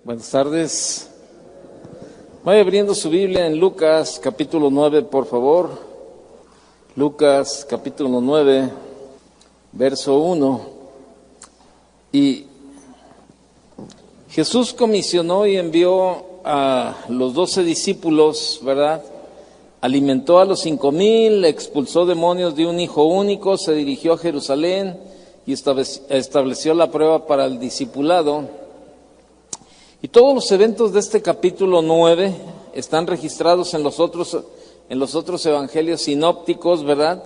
Buenas tardes. Vaya abriendo su Biblia en Lucas capítulo 9, por favor. Lucas capítulo 9, verso 1. Y Jesús comisionó y envió a los 12 discípulos, ¿verdad? Alimentó a los 5,000, expulsó demonios de un hijo único, se dirigió a Jerusalén y estableció la prueba para el discipulado. Y todos los eventos de este capítulo 9 están registrados en los otros evangelios sinópticos, ¿verdad?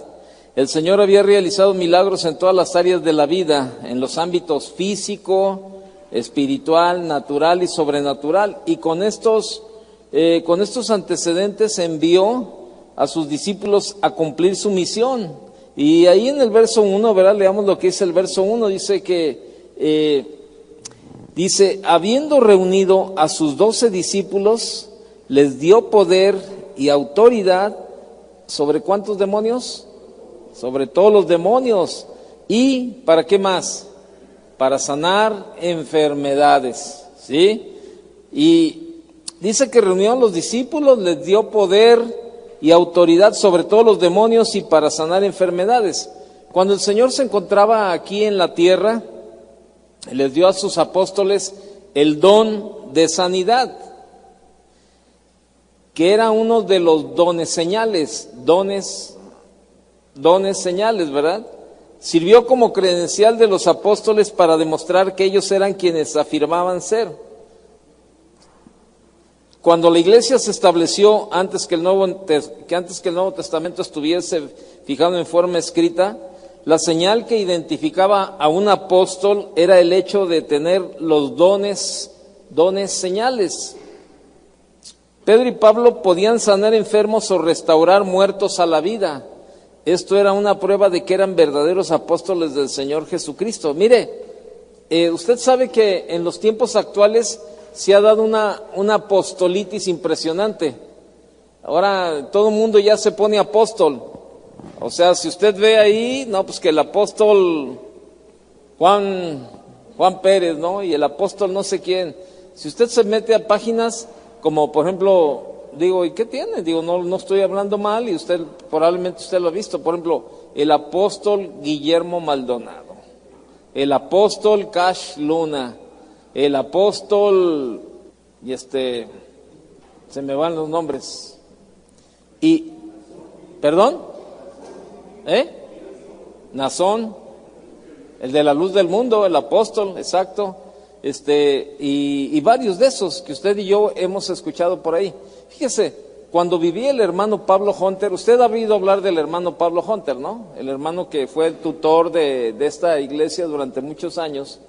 El Señor había realizado milagros en todas las áreas de la vida, en los ámbitos físico, espiritual, natural y sobrenatural. Y con estos antecedentes envió a sus discípulos a cumplir su misión. Y ahí en el verso 1, ¿verdad? Leamos lo que dice el verso 1, dice que... Dice, habiendo reunido a sus 12 discípulos, les dio poder y autoridad ¿sobre cuántos demonios? Sobre todos los demonios. ¿Y para qué más? Para sanar enfermedades, ¿sí? Y dice que reunió a los discípulos, les dio poder y autoridad sobre todos los demonios y para sanar enfermedades. Cuando el Señor se encontraba aquí en la tierra, les dio a sus apóstoles el don de sanidad, que era uno de los dones señales, ¿verdad? Sirvió como credencial de los apóstoles para demostrar que ellos eran quienes afirmaban ser. Cuando la iglesia se estableció antes que el Nuevo Testamento estuviese fijado en forma escrita, la señal que identificaba a un apóstol era el hecho de tener los dones señales. Pedro y Pablo podían sanar enfermos o restaurar muertos a la vida. Esto era una prueba de que eran verdaderos apóstoles del Señor Jesucristo. Mire, usted sabe que en los tiempos actuales se ha dado una apostolitis impresionante. Ahora todo el mundo ya se pone apóstol. O sea, si usted ve ahí, no, pues que el apóstol Juan Pérez, ¿no? Y el apóstol no sé quién. Si usted se mete a páginas como, por ejemplo, digo, ¿y qué tiene? Digo, no estoy hablando mal y probablemente usted lo ha visto. Por ejemplo, el apóstol Guillermo Maldonado, el apóstol Cash Luna, el apóstol, se me van los nombres. Y, ¿perdón? Nazón, el de la luz del mundo, el apóstol, exacto, y varios de esos que usted y yo hemos escuchado por ahí. Fíjese, cuando vivía el hermano Pablo Hunter, usted ha oído hablar del hermano Pablo Hunter, ¿no? El hermano que fue el tutor de esta iglesia durante muchos años.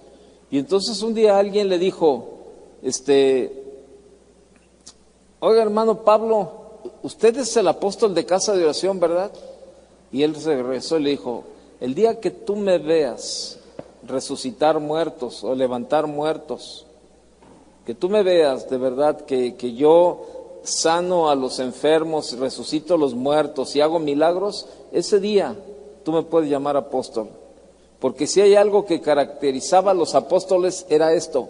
Y entonces un día alguien le dijo, oiga hermano Pablo, usted es el apóstol de Casa de Oración, ¿verdad? Y él se regresó y le dijo, el día que tú me veas resucitar muertos o levantar muertos, que tú me veas de verdad que yo sano a los enfermos, resucito a los muertos y hago milagros, ese día tú me puedes llamar apóstol. Porque si hay algo que caracterizaba a los apóstoles era esto,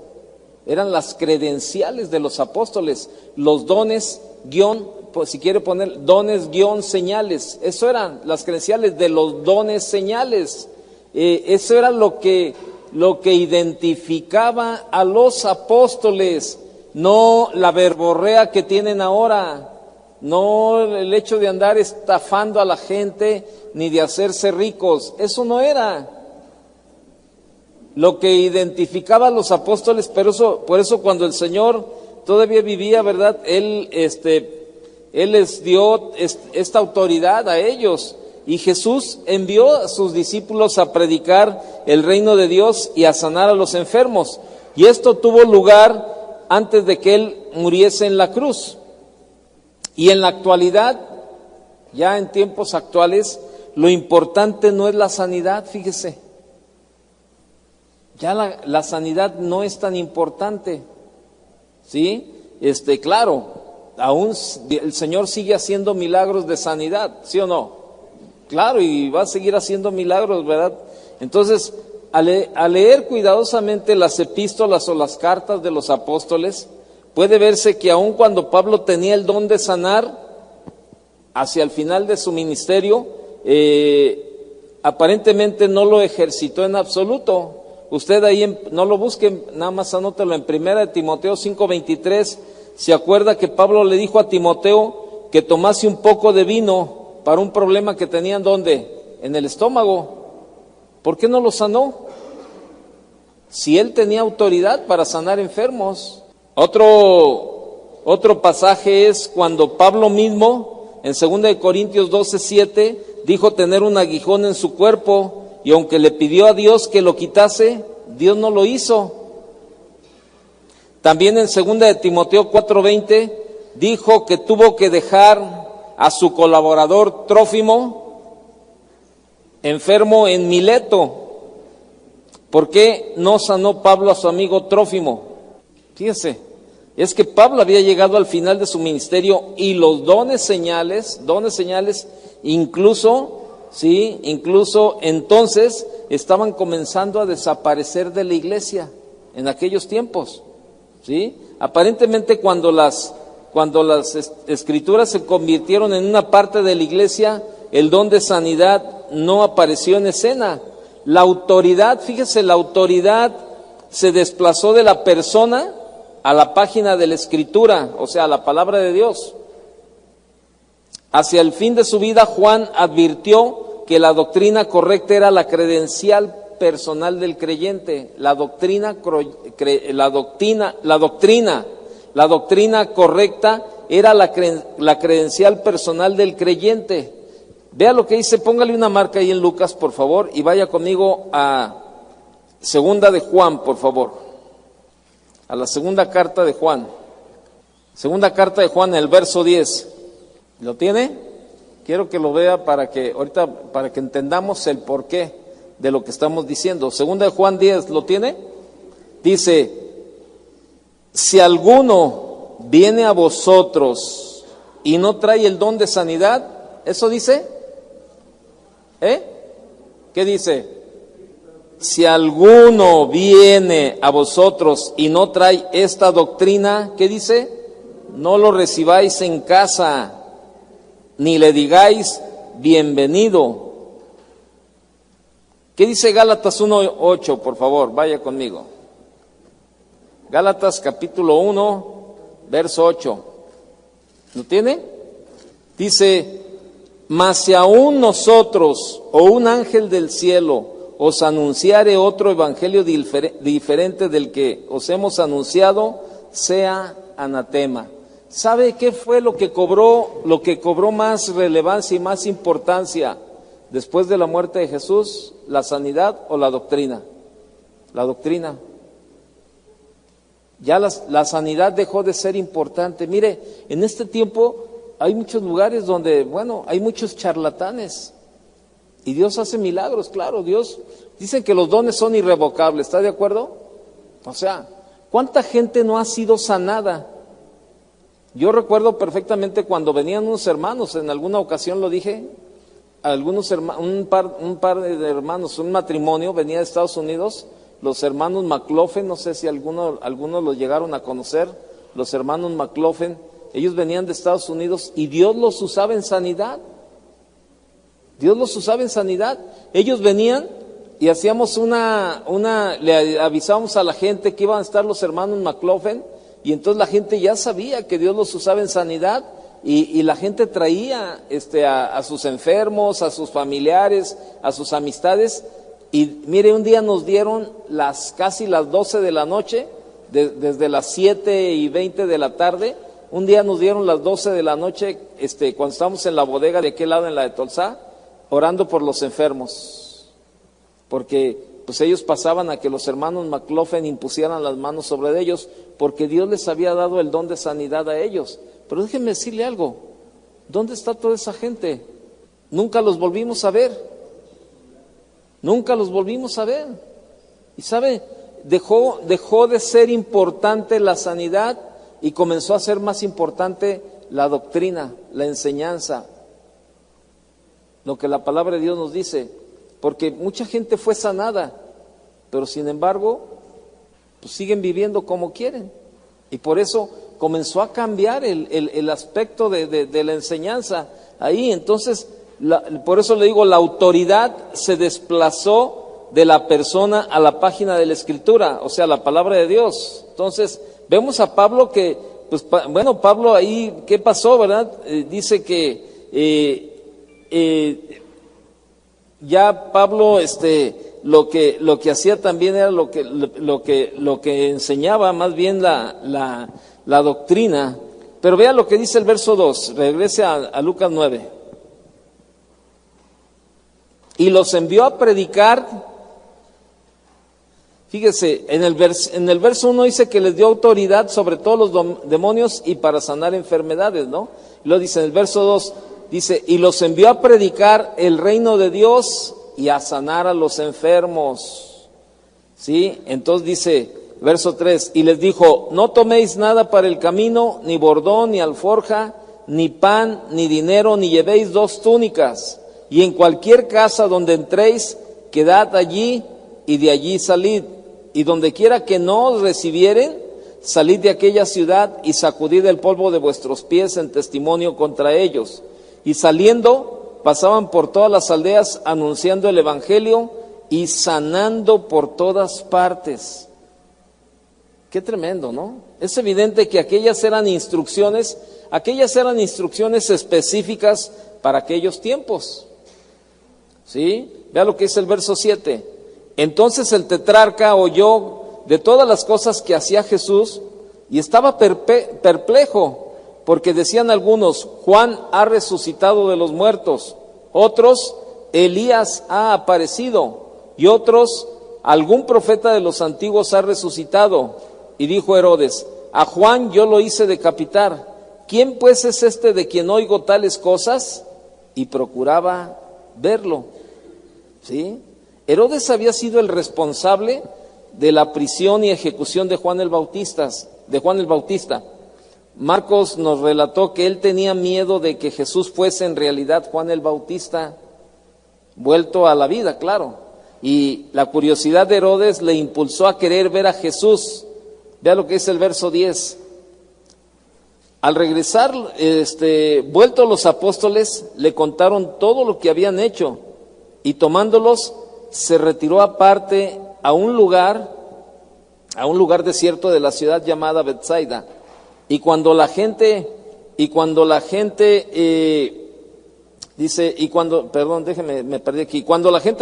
eran las credenciales de los apóstoles, los dones, pues si quiere poner dones, señales, eso eran las credenciales de los dones señales, eso era lo que identificaba a los apóstoles, no la verborrea que tienen ahora, no el hecho de andar estafando a la gente, ni de hacerse ricos, eso no era lo que identificaba a los apóstoles. Por eso cuando el Señor todavía vivía, ¿verdad? Él les dio esta autoridad a ellos, y Jesús envió a sus discípulos a predicar el reino de Dios y a sanar a los enfermos, y esto tuvo lugar antes de que Él muriese en la cruz. Y en la actualidad, ya en tiempos actuales, lo importante no es la sanidad, fíjese, ya la sanidad no es tan importante, ¿sí? Claro, aún el Señor sigue haciendo milagros de sanidad, ¿sí o no? Claro, y va a seguir haciendo milagros, ¿verdad? Entonces, al leer cuidadosamente las epístolas o las cartas de los apóstoles, puede verse que aun cuando Pablo tenía el don de sanar, hacia el final de su ministerio, aparentemente no lo ejercitó en absoluto. Usted ahí no lo busque, nada más anótelo en 1 Timoteo 5:23. Se acuerda que Pablo le dijo a Timoteo que tomase un poco de vino para un problema que tenían, ¿dónde? En el estómago. ¿Por qué no lo sanó? Si él tenía autoridad para sanar enfermos. Otro pasaje es cuando Pablo mismo, en 2 Corintios 12:7, dijo tener un aguijón en su cuerpo, y aunque le pidió a Dios que lo quitase, Dios no lo hizo. También en 2 Timoteo 4:20 dijo que tuvo que dejar a su colaborador Trófimo enfermo en Mileto. ¿Por qué no sanó Pablo a su amigo Trófimo? Fíjese, es que Pablo había llegado al final de su ministerio y los dones señales, incluso entonces estaban comenzando a desaparecer de la iglesia en aquellos tiempos, ¿sí? Aparentemente cuando las escrituras se convirtieron en una parte de la iglesia, el don de sanidad no apareció en escena. La autoridad, fíjese, la autoridad se desplazó de la persona a la página de la escritura, o sea, a la palabra de Dios. Hacia el fin de su vida, Juan advirtió que la doctrina correcta era la credencial personal del creyente. La doctrina correcta era la credencial personal del creyente. Vea lo que dice, póngale una marca ahí en Lucas, por favor, y vaya conmigo a Segunda de Juan, por favor. A la segunda carta de Juan. Segunda carta de Juan, el verso 10. ¿Lo tiene? Quiero que lo vea para que entendamos el porqué de lo que estamos diciendo. Segunda de Juan 10, ¿lo tiene? Dice, si alguno viene a vosotros y no trae el don de sanidad, ¿eso dice? ¿Qué dice? Si alguno viene a vosotros y no trae esta doctrina, ¿qué dice? No lo recibáis en casa, ni le digáis bienvenido. ¿Qué dice Gálatas 1:8? Por favor, vaya conmigo. Gálatas capítulo 1, verso 8. ¿Lo tiene? Dice, mas si aún nosotros o un ángel del cielo os anunciare otro evangelio diferente del que os hemos anunciado, sea anatema. ¿Sabe qué fue lo que cobró más relevancia y más importancia después de la muerte de Jesús? ¿La sanidad o la doctrina? La doctrina. Ya la sanidad dejó de ser importante. Mire, en este tiempo hay muchos lugares donde, hay muchos charlatanes. Y Dios hace milagros, claro, Dios. Dicen que los dones son irrevocables, ¿está de acuerdo? O sea, ¿cuánta gente no ha sido sanada? Yo recuerdo perfectamente cuando venían unos hermanos, en alguna ocasión lo dije, un par de hermanos, un matrimonio venía de Estados Unidos, los hermanos McLaughlin, no sé si algunos los llegaron a conocer, los hermanos McLaughlin, ellos venían de Estados Unidos y Dios los usaba en sanidad. Dios los usaba en sanidad. Ellos venían y hacíamos le avisábamos a la gente que iban a estar los hermanos McLaughlin, y entonces la gente ya sabía que Dios los usaba en sanidad, y la gente traía a sus enfermos, a sus familiares, a sus amistades. Y mire, un día nos dieron casi las 12 de la noche, desde las 7:20 de la tarde, un día nos dieron las 12 de la noche, cuando estábamos en la bodega de aquel lado, en la de Tolsá, orando por los enfermos, porque pues ellos pasaban a que los hermanos McLaughlin impusieran las manos sobre ellos, porque Dios les había dado el don de sanidad a ellos. Pero déjenme decirle algo, ¿dónde está toda esa gente? Nunca los volvimos a ver. Nunca los volvimos a ver. Y sabe, dejó de ser importante la sanidad y comenzó a ser más importante la doctrina, la enseñanza, lo que la palabra de Dios nos dice, porque mucha gente fue sanada, pero sin embargo, pues siguen viviendo como quieren. Y por eso comenzó a cambiar el aspecto de la enseñanza ahí. Entonces, por eso le digo, la autoridad se desplazó de la persona a la página de la Escritura, o sea, la palabra de Dios. Entonces, vemos a Pablo que, pues, bueno, Pablo ahí, ¿qué pasó, verdad? Dice que ya Pablo, lo que hacía también era lo que enseñaba, más bien la doctrina. Pero vea lo que dice el verso 2, regrese a Lucas 9. Y los envió a predicar. Fíjese, en el verso 1 dice que les dio autoridad sobre todos los demonios y para sanar enfermedades, ¿no? Y luego dice en el verso 2, dice, y los envió a predicar el reino de Dios y a sanar a los enfermos. ¿Sí? Entonces dice, verso 3, y les dijo, no toméis nada para el camino, ni bordón, ni alforja, ni pan, ni dinero, ni llevéis 2 túnicas. Y en cualquier casa donde entréis, quedad allí y de allí salid. Y donde quiera que no os recibieren, salid de aquella ciudad y sacudid el polvo de vuestros pies en testimonio contra ellos. Y saliendo, pasaban por todas las aldeas anunciando el evangelio y sanando por todas partes. Qué tremendo, ¿no? Es evidente que aquellas eran instrucciones específicas para aquellos tiempos. ¿Sí? Vea lo que dice el verso 7. Entonces el tetrarca oyó de todas las cosas que hacía Jesús y estaba perplejo, porque decían algunos, Juan ha resucitado de los muertos, otros, Elías ha aparecido, y otros, algún profeta de los antiguos ha resucitado. Y dijo Herodes, a Juan yo lo hice decapitar, ¿quién pues es este de quien oigo tales cosas? Y procuraba verlo. ¿Sí? Herodes había sido el responsable de la prisión y ejecución de Juan el Bautista. Marcos nos relató que él tenía miedo de que Jesús fuese en realidad Juan el Bautista, vuelto a la vida, claro. Y la curiosidad de Herodes le impulsó a querer ver a Jesús. Vea lo que dice el verso 10. Al regresar, vueltos los apóstoles, le contaron todo lo que habían hecho, y tomándolos, se retiró aparte a un lugar desierto de la ciudad llamada Betsaida. Y cuando la gente cuando la gente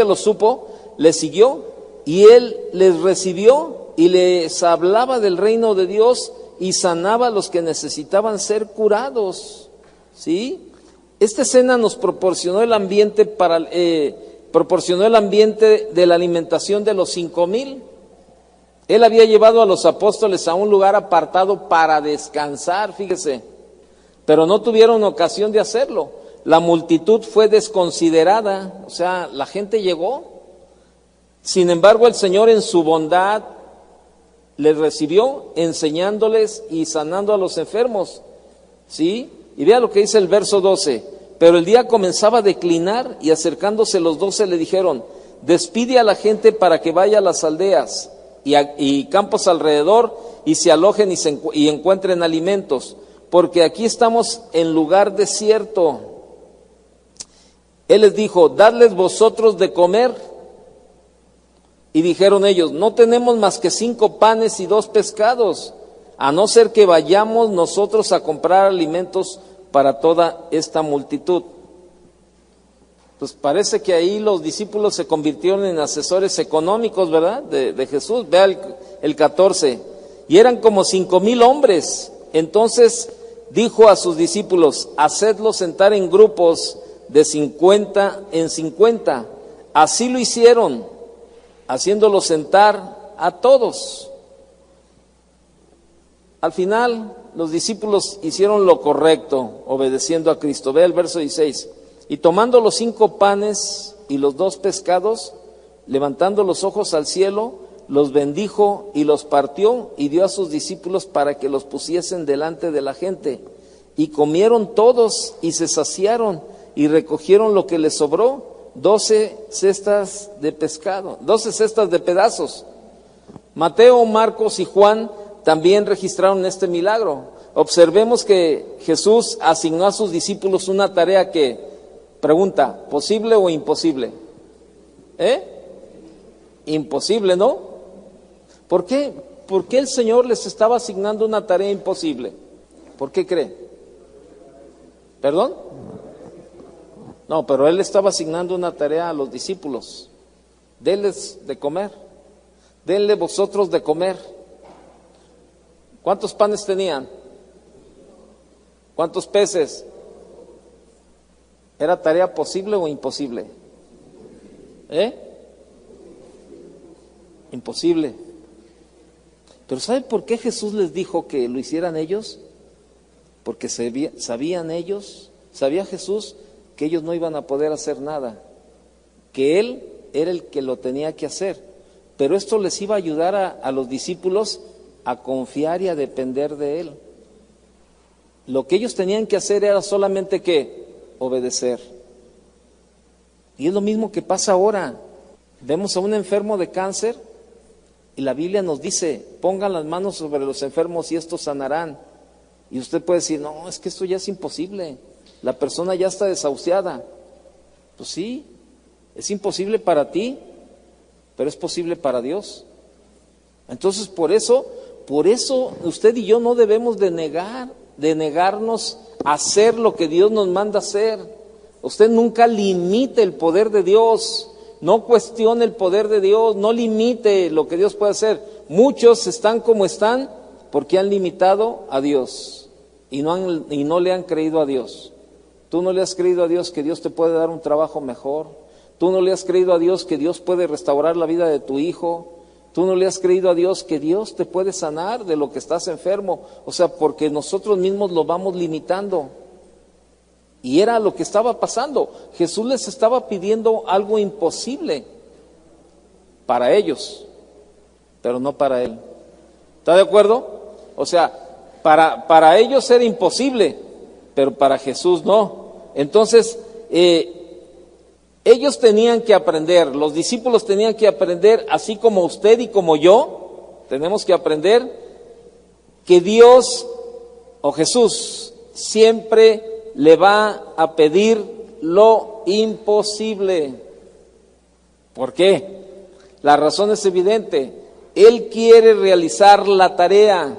lo supo, le siguió, y él les recibió y les hablaba del reino de Dios y sanaba a los que necesitaban ser curados. ¿Sí? Esta escena nos proporcionó el ambiente de la alimentación de los 5,000. Él había llevado a los apóstoles a un lugar apartado para descansar, fíjese, pero no tuvieron ocasión de hacerlo. La multitud fue desconsiderada, o sea, la gente llegó. Sin embargo, el Señor en su bondad les recibió, enseñándoles y sanando a los enfermos. ¿Sí? Y vea lo que dice el verso 12. Pero el día comenzaba a declinar y acercándose los 12 le dijeron, despide a la gente para que vaya a las aldeas y campos alrededor y se alojen y encuentren alimentos, porque aquí estamos en lugar desierto. Él les dijo, dadles vosotros de comer. Y dijeron ellos, no tenemos más que 5 panes y 2 pescados, a no ser que vayamos nosotros a comprar alimentos para toda esta multitud. Pues parece que ahí los discípulos se convirtieron en asesores económicos, ¿verdad? De Jesús. Vea el 14. Y eran como 5,000 hombres. Entonces dijo a sus discípulos, hacedlos sentar en grupos de 50 en 50. Así lo hicieron, haciéndolos sentar a todos. Al final, los discípulos hicieron lo correcto, obedeciendo a Cristo. Ve el verso 16. Y tomando los 5 panes y los 2 pescados, levantando los ojos al cielo, los bendijo y los partió y dio a sus discípulos para que los pusiesen delante de la gente. Y comieron todos y se saciaron y recogieron lo que les sobró, 12 cestas de pescado, 12 cestas de pedazos. Mateo, Marcos y Juan también registraron este milagro. Observemos que Jesús asignó a sus discípulos una tarea que, pregunta, ¿posible o imposible? Imposible, ¿no? ¿Por qué? ¿Por qué el Señor les estaba asignando una tarea imposible? ¿Por qué cree? ¿Perdón? No, pero Él estaba asignando una tarea a los discípulos. Denles de comer. Denle vosotros de comer. ¿Cuántos panes tenían? ¿Cuántos peces? ¿Era tarea posible o imposible? Imposible. Pero ¿sabe por qué Jesús les dijo que lo hicieran ellos? Porque sabían ellos, sabía Jesús que ellos no iban a poder hacer nada, que Él era el que lo tenía que hacer. Pero esto les iba a ayudar a los discípulos a confiar y a depender de Él. Lo que ellos tenían que hacer era solamente que obedecer. Y es lo mismo que pasa ahora. Vemos a un enfermo de cáncer y la Biblia nos dice, pongan las manos sobre los enfermos y estos sanarán. Y usted puede decir, no, es que esto ya es imposible. La persona ya está desahuciada. Pues sí, es imposible para ti, pero es posible para Dios. Entonces, por eso usted y yo no debemos de negarnos a hacer lo que Dios nos manda hacer. Usted nunca limite el poder de Dios, no cuestione el poder de Dios, no limite lo que Dios puede hacer. Muchos están como están porque han limitado a Dios y no le han creído a Dios. Tú no le has creído a Dios que Dios te puede dar un trabajo mejor. Tú no le has creído a Dios que Dios puede restaurar la vida de tu hijo. Tú no le has creído a Dios que Dios te puede sanar de lo que estás enfermo. O sea, porque nosotros mismos lo vamos limitando. Y era lo que estaba pasando. Jesús les estaba pidiendo algo imposible para ellos, pero no para Él. ¿Está de acuerdo? O sea, para ellos era imposible, pero para Jesús no. Entonces, ellos tenían que aprender, los discípulos tenían que aprender, así como usted y como yo, tenemos que aprender que Dios o Jesús siempre le va a pedir lo imposible. ¿Por qué? La razón es evidente. Él quiere realizar la tarea.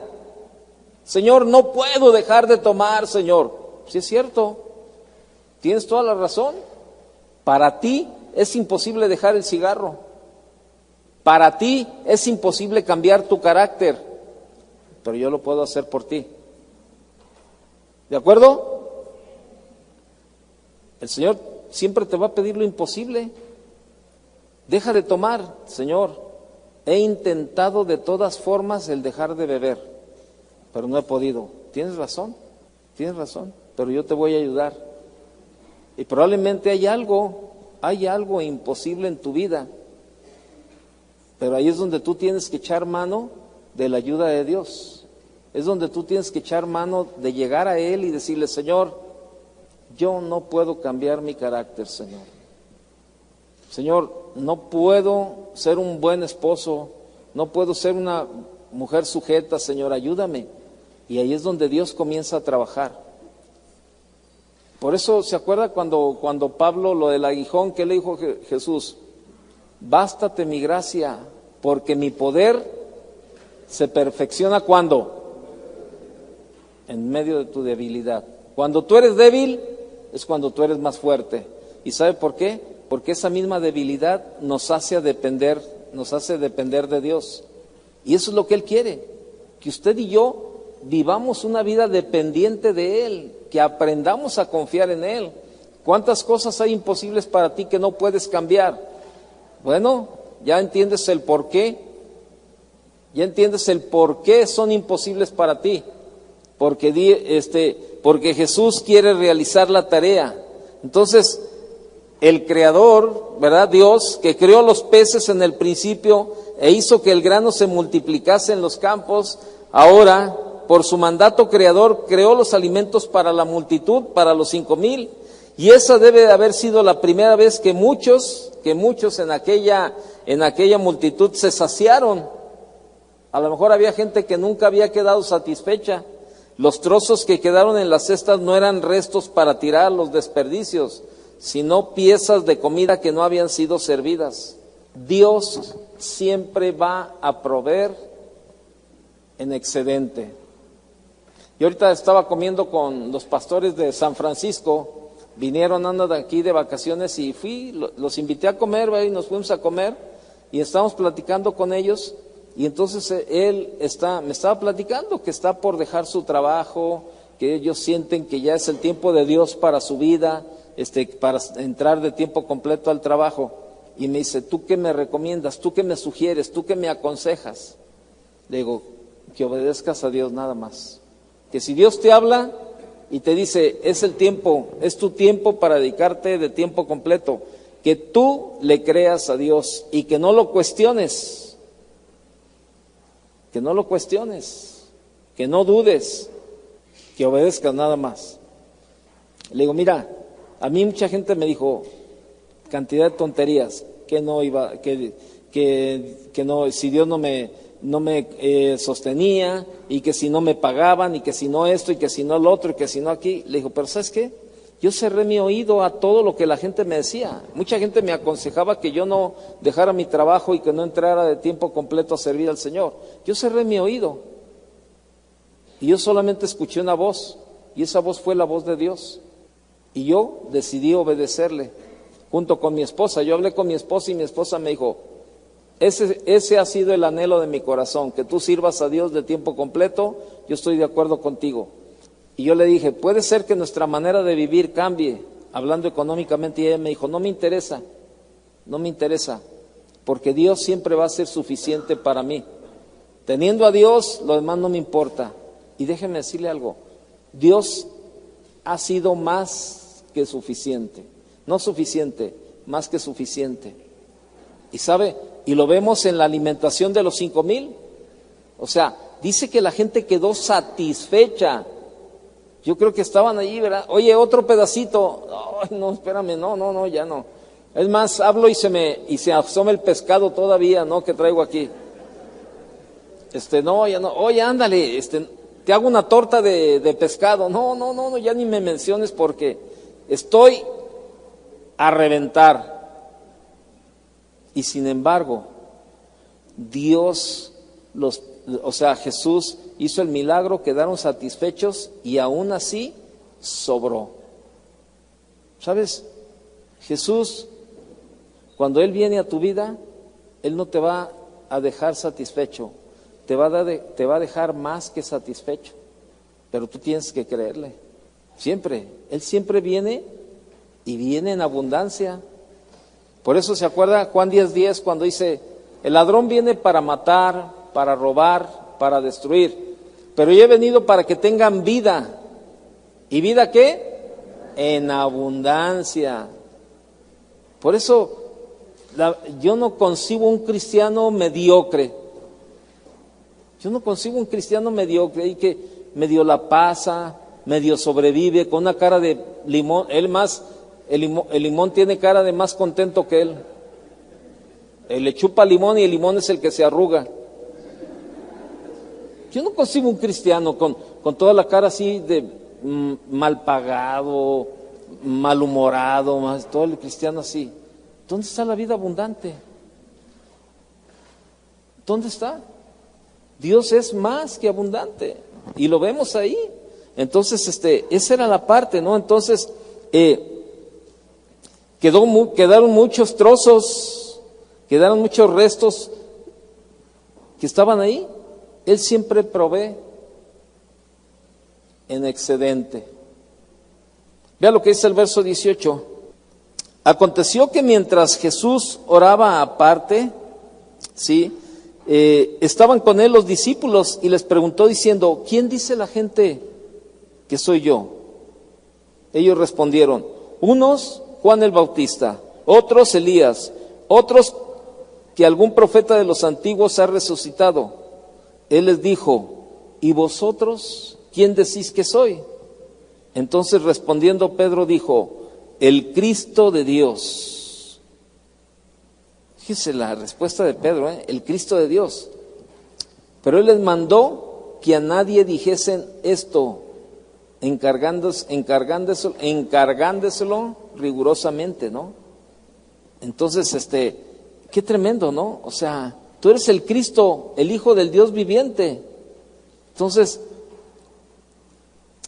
Señor, no puedo dejar de tomar, Señor. Sí es cierto, tienes toda la razón. Para ti es imposible dejar el cigarro. Para ti es imposible cambiar tu carácter. Pero yo lo puedo hacer por ti. ¿De acuerdo? El Señor siempre te va a pedir lo imposible. Deja de tomar, Señor. He intentado de todas formas el dejar de beber, pero no he podido. Tienes razón, pero yo te voy a ayudar. Y probablemente hay algo imposible en tu vida, pero ahí es donde tú tienes que echar mano de la ayuda de Dios. Es donde tú tienes que echar mano de llegar a Él y decirle, Señor, yo no puedo cambiar mi carácter, Señor. Señor, no puedo ser un buen esposo, no puedo ser una mujer sujeta, Señor, ayúdame. Y ahí es donde Dios comienza a trabajar. Por eso, ¿se acuerda cuando Pablo, lo del aguijón, qué le dijo Jesús? Bástate mi gracia, porque mi poder se perfecciona ¿cuándo? En medio de tu debilidad. Cuando tú eres débil, es cuando tú eres más fuerte. ¿Y sabe por qué? Porque esa misma debilidad nos hace depender de Dios. Y eso es lo que Él quiere, que usted y yo vivamos una vida dependiente de Él, que aprendamos a confiar en Él. ¿Cuántas cosas hay imposibles para ti que no puedes cambiar? Bueno, ya entiendes el por qué. Ya entiendes el por qué son imposibles para ti. Porque Jesús quiere realizar la tarea. Entonces, el Creador, ¿verdad? Dios, que creó los peces en el principio e hizo que el grano se multiplicase en los campos, ahora, por su mandato creador, creó los alimentos para la multitud, para los 5,000. Y esa debe de haber sido la primera vez que muchos en aquella multitud se saciaron. A lo mejor había gente que nunca había quedado satisfecha. Los trozos que quedaron en las cestas no eran restos para tirar, los desperdicios, sino piezas de comida que no habían sido servidas. Dios siempre va a proveer en excedente. Yo ahorita estaba comiendo con los pastores de San Francisco, vinieron, andan de aquí de vacaciones y los invité a comer, y nos fuimos a comer y estábamos platicando con ellos. Y entonces él me estaba platicando que está por dejar su trabajo, que ellos sienten que ya es el tiempo de Dios para su vida, para entrar de tiempo completo al trabajo. Y me dice, ¿tú qué me recomiendas? ¿Tú qué me sugieres? ¿Tú qué me aconsejas? Le digo, que obedezcas a Dios nada más. Que si Dios te habla y te dice, es tu tiempo para dedicarte de tiempo completo, que tú le creas a Dios y que no lo cuestiones. Que no lo cuestiones, que no dudes, que obedezcas nada más. Le digo, mira, a mí mucha gente me dijo cantidad de tonterías, que no iba, que no, si Dios no me sostenía, y que si no me pagaban, y que si no esto, y que si no lo otro, y que si no aquí. Le digo, pero ¿sabes qué? Yo cerré mi oído a todo lo que la gente me decía. Mucha gente me aconsejaba que yo no dejara mi trabajo y que no entrara de tiempo completo a servir al Señor. Yo cerré mi oído y yo solamente escuché una voz, y esa voz fue la voz de Dios. Y yo decidí obedecerle junto con mi esposa. Yo hablé con mi esposa y mi esposa me dijo, ese ha sido el anhelo de mi corazón, que tú sirvas a Dios de tiempo completo. Yo estoy de acuerdo contigo. Y yo le dije, puede ser que nuestra manera de vivir cambie, hablando económicamente, y ella me dijo, no me interesa, porque Dios siempre va a ser suficiente para mí. Teniendo a Dios, lo demás no me importa. Y déjeme decirle algo, Dios ha sido más que suficiente, no suficiente, más que suficiente. Y sabe, y lo vemos en la alimentación de los 5,000, o sea, dice que la gente quedó satisfecha. Yo creo que estaban allí, ¿verdad? Oye, otro pedacito. Ay, no, espérame, no, ya no. Es más, hablo y se asoma el pescado todavía, ¿no? Que traigo aquí. No, ya no. Oye, ándale, te hago una torta de pescado. No, ya ni me menciones porque estoy a reventar. Y sin embargo, Jesús hizo el milagro, quedaron satisfechos y aún así sobró. ¿Sabes? Jesús, cuando Él viene a tu vida, Él no te va a dejar satisfecho, te va a dejar más que satisfecho, pero tú tienes que creerle. Siempre, Él siempre viene y viene en abundancia. Por eso se acuerda Juan 10:10 cuando dice, el ladrón viene para matar, para robar, para destruir, pero yo he venido para que tengan vida. ¿Y vida qué? En abundancia. Por eso yo no concibo un cristiano mediocre. Yo no concibo un cristiano mediocre y que medio la pasa, medio sobrevive, con una cara de limón. El limón tiene cara de más contento que él. Él le chupa limón y el limón es el que se arruga. Yo no concibo un cristiano con toda la cara así de mal pagado, malhumorado, todo el cristiano así. ¿Dónde está la vida abundante? ¿Dónde está? Dios es más que abundante y lo vemos ahí. Entonces, esa era la parte, ¿no? Entonces, quedaron muchos trozos, quedaron muchos restos que estaban ahí. Él siempre provee en excedente. Vea lo que dice el verso 18. Aconteció que mientras Jesús oraba aparte, ¿sí? Estaban con él los discípulos y les preguntó diciendo, ¿quién dice la gente que soy yo? Ellos respondieron, unos Juan el Bautista, otros Elías, otros que algún profeta de los antiguos ha resucitado. Él les dijo, ¿y vosotros quién decís que soy? Entonces respondiendo Pedro dijo, el Cristo de Dios. Fíjese la respuesta de Pedro, el Cristo de Dios. Pero él les mandó que a nadie dijesen esto, encargándoselo rigurosamente, ¿no? Entonces, qué tremendo, ¿no? O sea, tú eres el Cristo, el Hijo del Dios viviente. Entonces,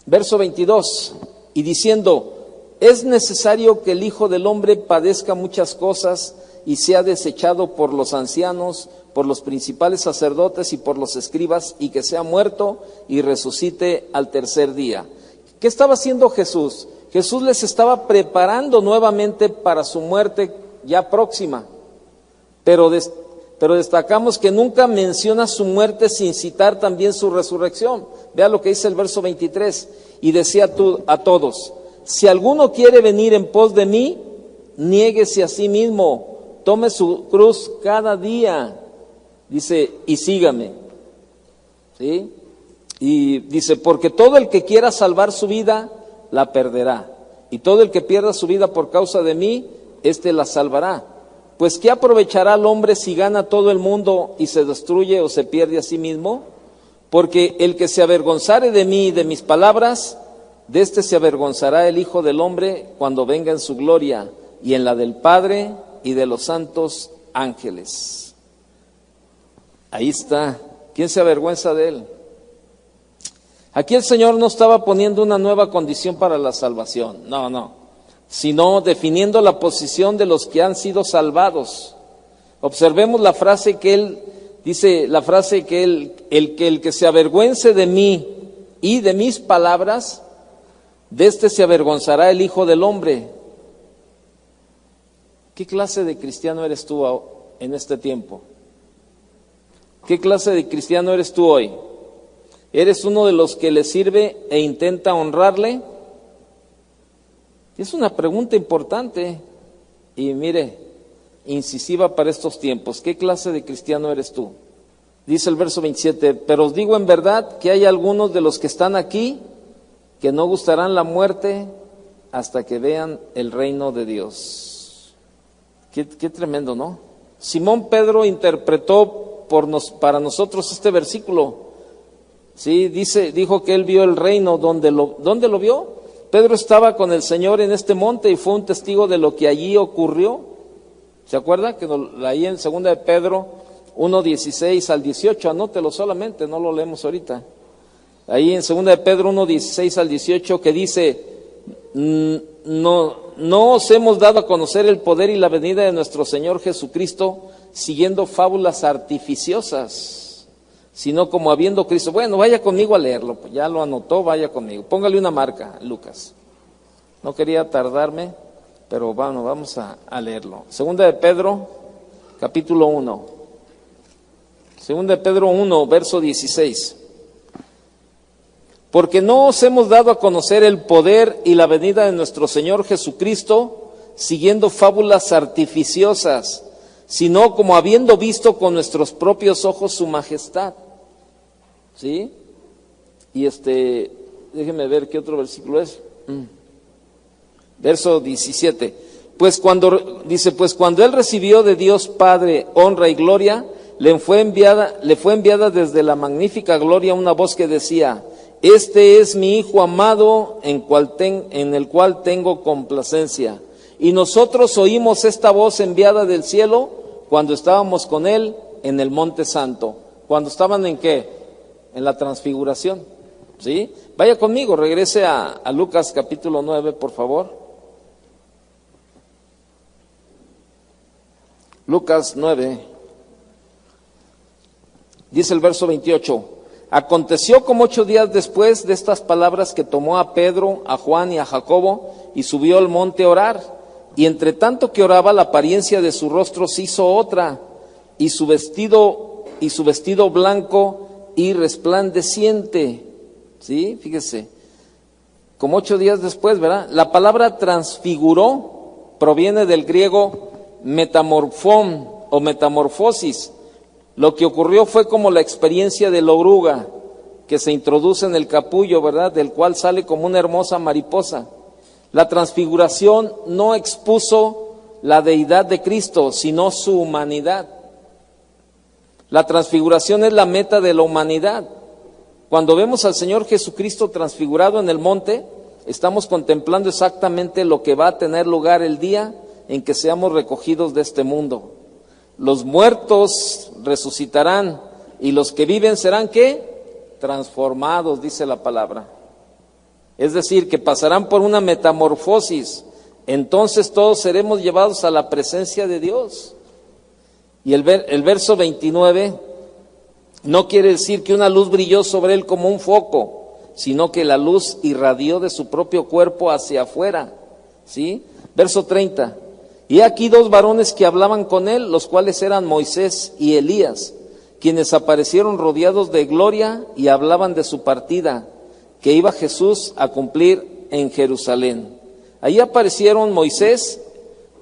verso 22, y diciendo, es necesario que el Hijo del Hombre padezca muchas cosas y sea desechado por los ancianos, por los principales sacerdotes y por los escribas, y que sea muerto y resucite al tercer día. ¿Qué estaba haciendo Jesús? Jesús les estaba preparando nuevamente para su muerte ya próxima, pero destacamos que nunca menciona su muerte sin citar también su resurrección. Vea lo que dice el verso 23, y decía a todos, si alguno quiere venir en pos de mí, niéguese a sí mismo, tome su cruz cada día, dice, y sígame. ¿Sí? Y dice, porque todo el que quiera salvar su vida, la perderá. Y todo el que pierda su vida por causa de mí, éste la salvará. Pues ¿qué aprovechará el hombre si gana todo el mundo y se destruye o se pierde a sí mismo? Porque el que se avergonzare de mí y de mis palabras, de éste se avergonzará el Hijo del Hombre cuando venga en su gloria y en la del Padre y de los santos ángeles. Ahí está. ¿Quién se avergüenza de él? Aquí el Señor no estaba poniendo una nueva condición para la salvación, no, sino definiendo la posición de los que han sido salvados. Observemos la frase que él dice, el que se avergüence de mí y de mis palabras, de éste se avergonzará el Hijo del Hombre. ¿Qué clase de cristiano eres tú en este tiempo? ¿Qué clase de cristiano eres tú hoy? ¿Eres uno de los que le sirve e intenta honrarle? Es una pregunta importante y mire, incisiva para estos tiempos. ¿Qué clase de cristiano eres tú? Dice el verso 27, pero os digo en verdad que hay algunos de los que están aquí que no gustarán la muerte hasta que vean el reino de Dios. Qué tremendo, ¿no? Simón Pedro interpretó para nosotros este versículo. Sí, dijo que él vio el reino. ¿Dónde lo vio? Pedro estaba con el Señor en este monte y fue un testigo de lo que allí ocurrió. ¿Se acuerda? Que ahí en 2 de Pedro 1:16 al 18, anótelo solamente, no lo leemos ahorita. Ahí en 2 de Pedro 1:16 al 18 que dice, no os hemos dado a conocer el poder y la venida de nuestro Señor Jesucristo siguiendo fábulas artificiosas, sino como habiendo Cristo. Bueno, vaya conmigo a leerlo, pues ya lo anotó, vaya conmigo. Póngale una marca, Lucas. No quería tardarme, pero bueno, vamos a leerlo. 2 de Pedro, capítulo 1. 2 de Pedro 1, verso 16. Porque no os hemos dado a conocer el poder y la venida de nuestro Señor Jesucristo siguiendo fábulas artificiosas, sino como habiendo visto con nuestros propios ojos su majestad. ¿Sí? Y déjeme ver qué otro versículo es. Verso 17. Pues cuando él recibió de Dios Padre honra y gloria, le fue enviada desde la magnífica gloria una voz que decía: Este es mi Hijo amado, en el cual tengo complacencia. Y nosotros oímos esta voz enviada del cielo cuando estábamos con él en el Monte Santo. ¿Cuando estaban en qué? En la transfiguración. ¿Sí? Vaya conmigo, regrese a Lucas capítulo 9, por favor. Lucas 9. Dice el verso 28. Aconteció como 8 días después de estas palabras que tomó a Pedro, a Juan y a Jacobo y subió al monte a orar. Y entre tanto que oraba, la apariencia de su rostro se hizo otra, y su vestido blanco y resplandeciente. ¿Sí? Fíjese. Como 8 días después, ¿verdad? La palabra transfiguró proviene del griego metamorfón o metamorfosis. Lo que ocurrió fue como la experiencia de la oruga que se introduce en el capullo, ¿verdad? Del cual sale como una hermosa mariposa. La transfiguración no expuso la deidad de Cristo, sino su humanidad. La transfiguración es la meta de la humanidad. Cuando vemos al Señor Jesucristo transfigurado en el monte, estamos contemplando exactamente lo que va a tener lugar el día en que seamos recogidos de este mundo. Los muertos resucitarán y los que viven serán ¿qué? Transformados, dice la palabra. Es decir, que pasarán por una metamorfosis. Entonces todos seremos llevados a la presencia de Dios. Y el verso 29 no quiere decir que una luz brilló sobre él como un foco, sino que la luz irradió de su propio cuerpo hacia afuera. ¿Sí? Verso 30. Y aquí dos varones que hablaban con él, los cuales eran Moisés y Elías, quienes aparecieron rodeados de gloria y hablaban de su partida, que iba Jesús a cumplir en Jerusalén. Ahí aparecieron Moisés.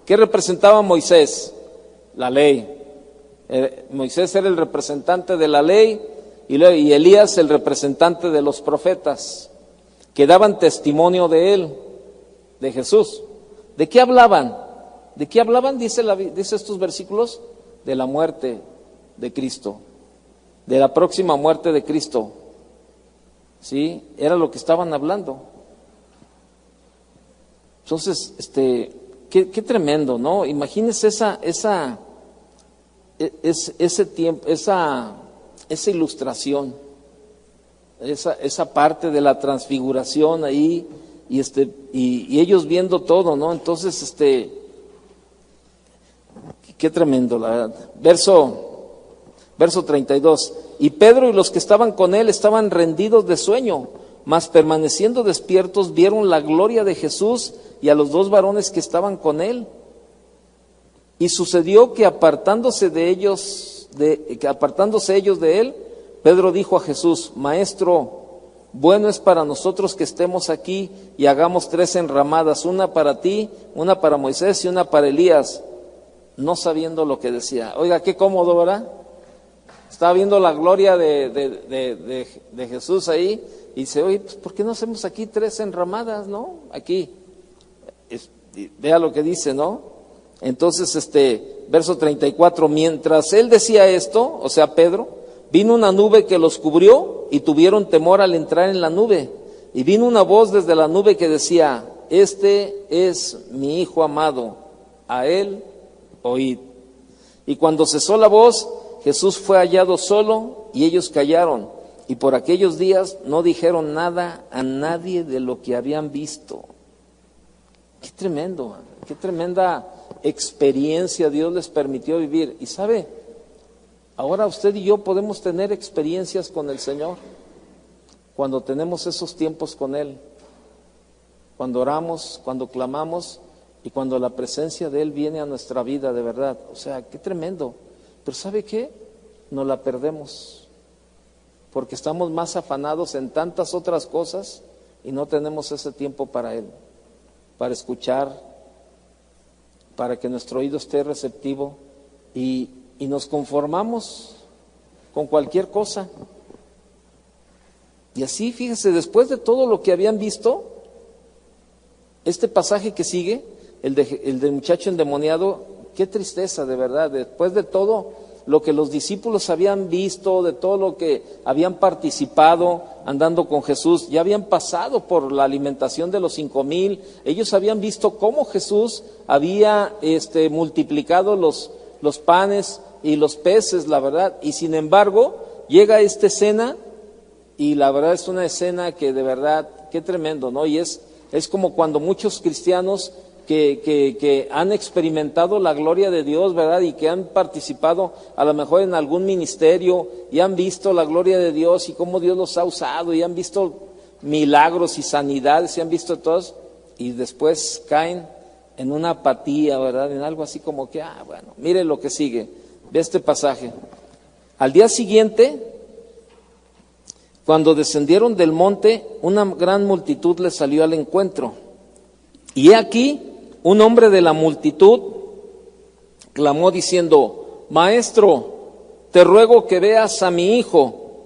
¿Qué representaba Moisés? La ley. Moisés era el representante de la ley y Elías el representante de los profetas, que daban testimonio de él, de Jesús. ¿De qué hablaban? ¿De qué hablaban? Dice estos versículos, de la muerte de Cristo, de la próxima muerte de Cristo. ¿Sí? Era lo que estaban hablando. Entonces, qué tremendo, ¿no? Imagínense ese tiempo, esa ilustración, esa parte de la transfiguración ahí, y ellos viendo todo, ¿no? Entonces, qué tremendo, la verdad. Verso 32. Y Pedro y los que estaban con él estaban rendidos de sueño, mas permaneciendo despiertos vieron la gloria de Jesús y a los dos varones que estaban con él. Y sucedió que apartándose ellos de él, Pedro dijo a Jesús: Maestro, bueno es para nosotros que estemos aquí y hagamos 3 enramadas, una para ti, una para Moisés y una para Elías, no sabiendo lo que decía. Oiga, qué cómodo, ¿verdad? Estaba viendo la gloria de Jesús ahí y dice: oye, pues ¿por qué no hacemos aquí 3 enramadas, no? Aquí, vea lo que dice, ¿no? Entonces, verso 34, mientras él decía esto, o sea, Pedro, vino una nube que los cubrió y tuvieron temor al entrar en la nube. Y vino una voz desde la nube que decía: Este es mi Hijo amado, a él oíd. Y cuando cesó la voz, Jesús fue hallado solo y ellos callaron. Y por aquellos días no dijeron nada a nadie de lo que habían visto. Qué tremendo, qué tremenda experiencia Dios les permitió vivir. Y sabe, ahora usted y yo podemos tener experiencias con el Señor cuando tenemos esos tiempos con Él, cuando oramos, cuando clamamos y cuando la presencia de Él viene a nuestra vida de verdad. O sea, qué tremendo. Pero ¿sabe qué? Nos la perdemos porque estamos más afanados en tantas otras cosas y no tenemos ese tiempo para Él, para escuchar, para que nuestro oído esté receptivo y nos conformamos con cualquier cosa. Y así, fíjese, después de todo lo que habían visto, este pasaje que sigue, el del muchacho endemoniado, qué tristeza de verdad, después de todo lo que los discípulos habían visto, de todo lo que habían participado andando con Jesús, ya habían pasado por la alimentación de los 5,000, ellos habían visto cómo Jesús había multiplicado los panes y los peces, la verdad, y sin embargo llega esta escena, y la verdad es una escena que de verdad, qué tremendo, ¿no? Y es como cuando muchos cristianos que han experimentado la gloria de Dios, ¿verdad? Y que han participado a lo mejor en algún ministerio y han visto la gloria de Dios y cómo Dios los ha usado y han visto milagros y sanidades y han visto todos y después caen en una apatía, ¿verdad? En algo así como que, bueno, mire lo que sigue, ve este pasaje. Al día siguiente, cuando descendieron del monte, una gran multitud les salió al encuentro. Y he aquí, un hombre de la multitud clamó diciendo: Maestro, te ruego que veas a mi hijo,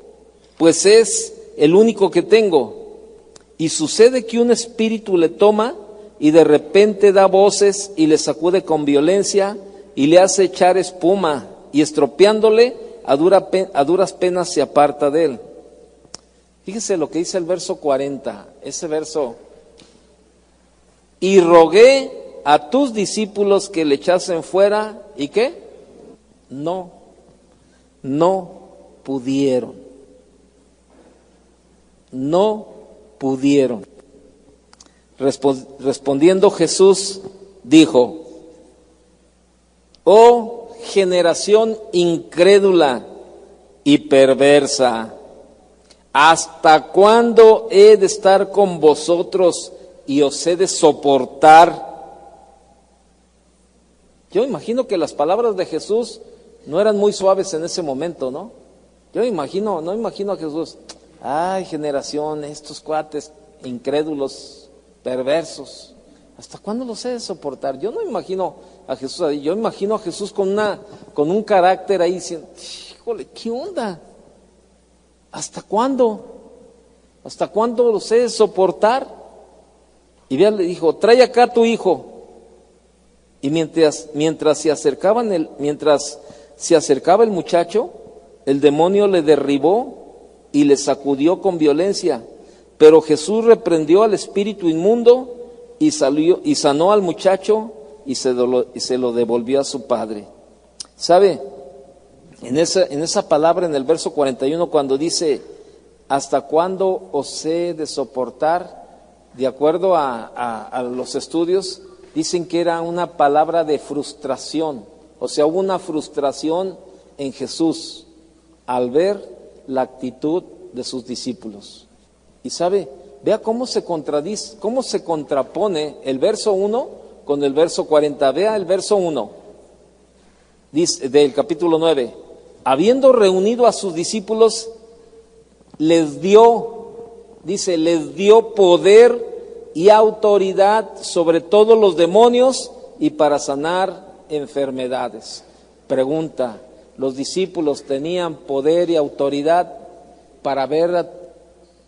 pues es el único que tengo. Y sucede que un espíritu le toma y de repente da voces y le sacude con violencia y le hace echar espuma y estropeándole a duras penas se aparta de él. Fíjese lo que dice el verso 40, ese verso. Y rogué a tus discípulos que le echasen fuera, ¿y qué? No pudieron. No pudieron. Respondiendo Jesús dijo: oh generación incrédula y perversa, ¿hasta cuándo he de estar con vosotros y os he de soportar? Yo imagino que las palabras de Jesús no eran muy suaves en ese momento, ¿no? No imagino a Jesús, ay, generación, estos cuates incrédulos, perversos, ¿hasta cuándo los he de soportar? Yo no imagino a Jesús ahí, yo imagino a Jesús con un carácter ahí diciendo, híjole, ¿qué onda? ¿Hasta cuándo? ¿Hasta cuándo los he de soportar? Y bien le dijo, trae acá a tu hijo. Y mientras se acercaba el muchacho, el demonio le derribó y le sacudió con violencia. Pero Jesús reprendió al espíritu inmundo y sanó al muchacho y se lo devolvió a su padre. ¿Sabe? En esa palabra, en el verso 41, cuando dice, ¿hasta cuándo os he de soportar? De acuerdo a los estudios, dicen que era una palabra de frustración. O sea, hubo una frustración en Jesús al ver la actitud de sus discípulos. Y sabe, vea cómo se contrapone el verso 1 con el verso 40. Vea el verso 1 del capítulo 9. Habiendo reunido a sus discípulos, les dio poder y autoridad sobre todos los demonios y para sanar enfermedades. Pregunta, ¿los discípulos tenían poder y autoridad para haber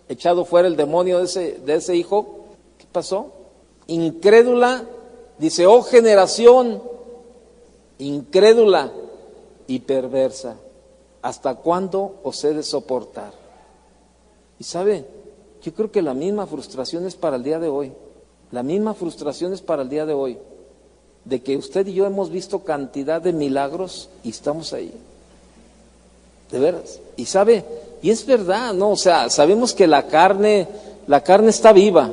echado fuera el demonio de ese hijo? ¿Qué pasó? Incrédula, dice, oh generación incrédula y perversa, ¿hasta cuándo os he de soportar? Y sabe, yo creo que la misma frustración es para el día de hoy. La misma frustración es para el día de hoy. De que usted y yo hemos visto cantidad de milagros y estamos ahí. De veras. Y sabe, y es verdad, ¿no? O sea, sabemos que la carne está viva.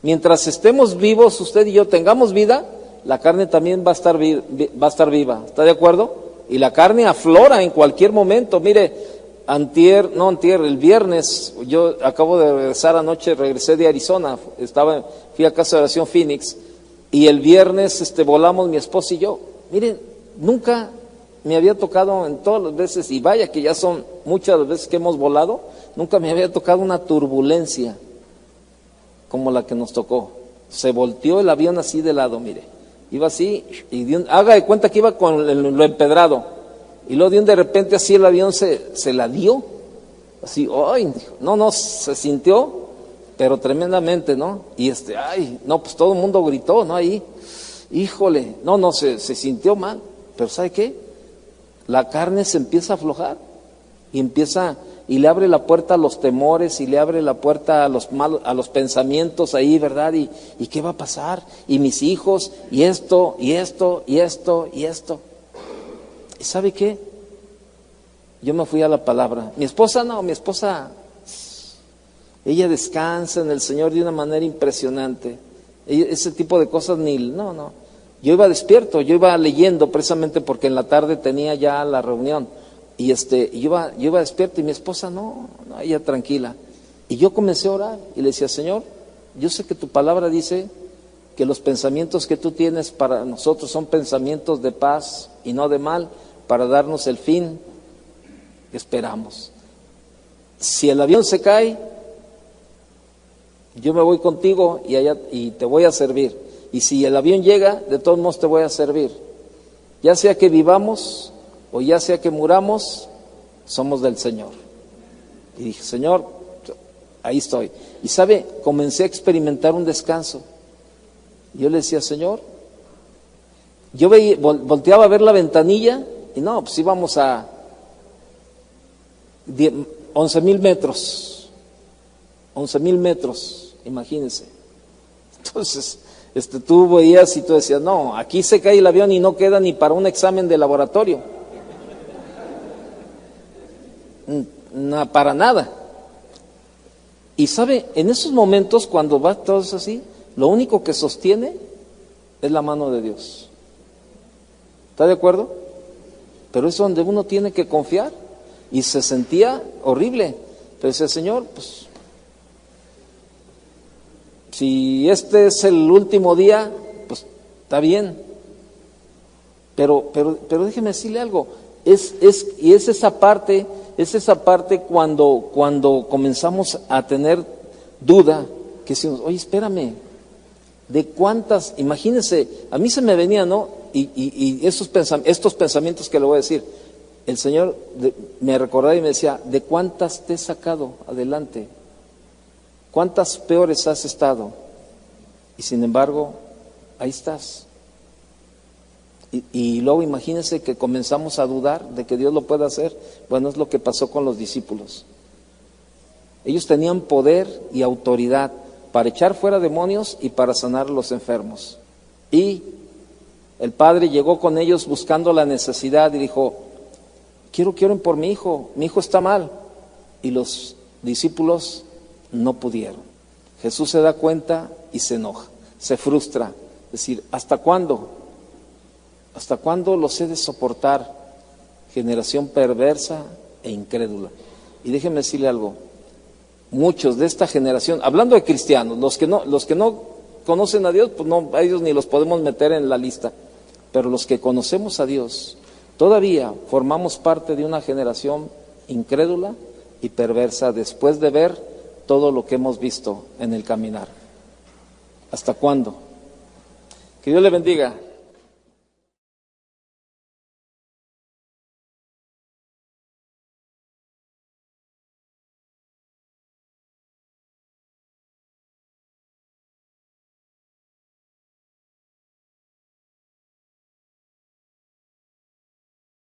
Mientras estemos vivos, usted y yo tengamos vida, la carne también va a estar viva. ¿Está de acuerdo? Y la carne aflora en cualquier momento. Mire, el viernes, yo acabo de regresar anoche, regresé de Arizona, fui a Casa de Oración Phoenix, y el viernes volamos mi esposa y yo. Miren, nunca me había tocado en todas las veces, y vaya que ya son muchas las veces que hemos volado, nunca me había tocado una turbulencia como la que nos tocó. Se volteó el avión así de lado, mire, iba así, y haga de cuenta que iba con lo empedrado. Y luego de repente así el avión se la dio, así, ¡ay! No, se sintió, pero tremendamente, ¿no? Y pues todo el mundo gritó, ¿no? Ahí, híjole, se sintió mal, pero ¿sabe qué? La carne se empieza a aflojar y le abre la puerta a los temores y le abre la puerta a los pensamientos ahí, ¿verdad? ¿Y qué va a pasar? Y mis hijos, y esto. ¿Y sabe qué? Yo me fui a la palabra. Mi esposa, ella descansa en el Señor de una manera impresionante. Ese tipo de cosas no. Yo iba despierto, yo iba leyendo precisamente porque en la tarde tenía ya la reunión. Y yo iba despierto y mi esposa no, ella tranquila. Y yo comencé a orar y le decía, Señor, yo sé que tu palabra dice que los pensamientos que tú tienes para nosotros son pensamientos de paz y no de mal, para darnos el fin que esperamos. Si el avión se cae, yo me voy contigo y te voy a servir. Y si el avión llega, de todos modos te voy a servir. Ya sea que vivamos o ya sea que muramos, somos del Señor. Y dije, Señor, ahí estoy. Y sabe, comencé a experimentar un descanso. Yo le decía, Señor, yo volteaba a ver la ventanilla y no, pues íbamos a 11,000 metros, 11,000 metros, imagínense. Entonces, tú veías y tú decías, no, aquí se cae el avión y no queda ni para un examen de laboratorio. No, para nada. Y sabe, en esos momentos cuando va todo así, lo único que sostiene es la mano de Dios. ¿Está de acuerdo? Pero es donde uno tiene que confiar. Y se sentía horrible. Pero decía, Señor, pues, si este es el último día, pues está bien. Pero déjeme decirle algo. Es esa parte cuando comenzamos a tener duda, que decimos, oye, espérame, ¿de cuántas? Imagínense, a mí se me venía, ¿no? Y estos pensamientos que le voy a decir, el Señor me recordaba y me decía, ¿de cuántas te he sacado adelante? ¿Cuántas peores has estado? Y sin embargo, ahí estás. Y luego imagínense que comenzamos a dudar de que Dios lo pueda hacer. Bueno, es lo que pasó con los discípulos. Ellos tenían poder y autoridad para echar fuera demonios y para sanar a los enfermos. Y el Padre llegó con ellos buscando la necesidad y dijo, quiero que oren por mi hijo está mal. Y los discípulos no pudieron. Jesús se da cuenta y se enoja, se frustra. Es decir, ¿hasta cuándo? ¿Hasta cuándo los he de soportar? Generación perversa e incrédula. Y déjenme decirle algo, muchos de esta generación, hablando de cristianos, los que no conocen a Dios, pues no, a ellos ni los podemos meter en la lista, pero los que conocemos a Dios, todavía formamos parte de una generación incrédula y perversa después de ver todo lo que hemos visto en el caminar. ¿Hasta cuándo? Que Dios le bendiga.